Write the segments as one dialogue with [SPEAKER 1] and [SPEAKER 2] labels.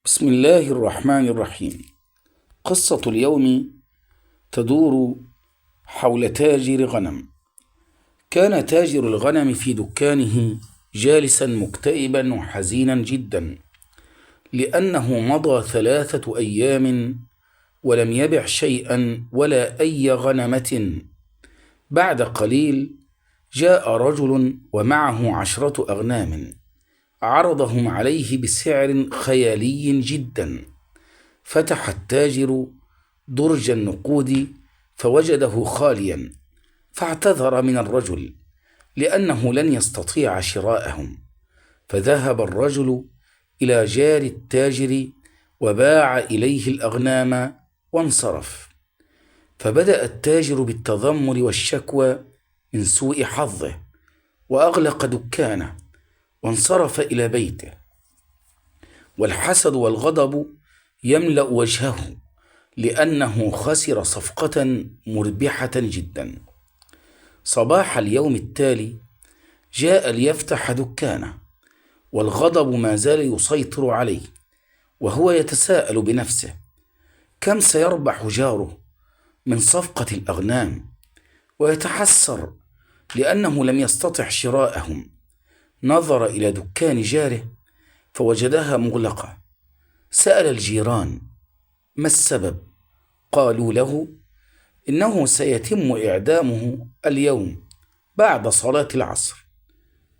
[SPEAKER 1] بسم الله الرحمن الرحيم. قصة اليوم تدور حول تاجر غنم. كان تاجر الغنم في دكانه جالسا مكتئبا وحزينا جدا، لأنه مضى 3 أيام ولم يبع شيئا ولا أي غنمة. بعد قليل جاء رجل ومعه 10 أغنام، عرضهم عليه بسعر خيالي جدا. فتح التاجر درج النقود فوجده خاليا، فاعتذر من الرجل لأنه لن يستطيع شراءهم. فذهب الرجل إلى جار التاجر وباع إليه الأغنام وانصرف. فبدأ التاجر بالتذمر والشكوى من سوء حظه، وأغلق دكانه وانصرف إلى بيته، والحسد والغضب يملأ وجهه لأنه خسر صفقة مربحة جدا. صباح اليوم التالي جاء ليفتح دكانه، والغضب ما زال يسيطر عليه، وهو يتساءل بنفسه كم سيربح جاره من صفقة الأغنام، ويتحسر لأنه لم يستطع شراءهم. نظر إلى دكان جاره فوجدها مغلقة. سأل الجيران ما السبب؟ قالوا له إنه سيتم إعدامه اليوم بعد صلاة العصر،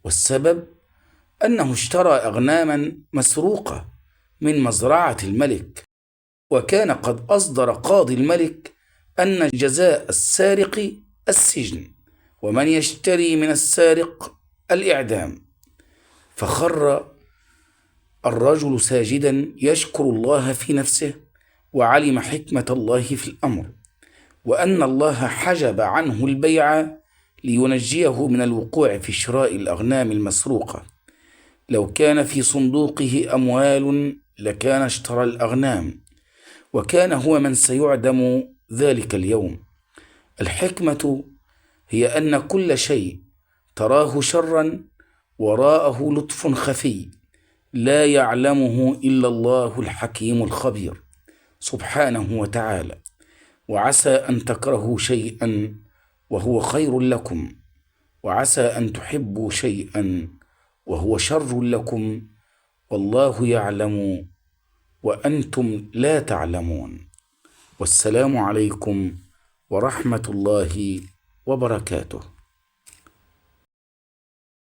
[SPEAKER 1] والسبب أنه اشترى أغناما مسروقة من مزرعة الملك، وكان قد أصدر قاضي الملك أن جزاء السارق السجن، ومن يشتري من السارق الإعدام. فخر الرجل ساجدا يشكر الله في نفسه، وعلم حكمة الله في الأمر، وأن الله حجب عنه البيع لينجيه من الوقوع في شراء الأغنام المسروقة. لو كان في صندوقه أموال لكان اشترى الأغنام، وكان هو من سيعدم ذلك اليوم. الحكمة هي أن كل شيء تراه شرا وراءه لطف خفي لا يعلمه إلا الله الحكيم الخبير سبحانه وتعالى. وعسى أن تكرهوا شيئا وهو خير لكم، وعسى أن تحبوا شيئا وهو شر لكم، والله يعلم وأنتم لا تعلمون. والسلام عليكم ورحمة الله وبركاته.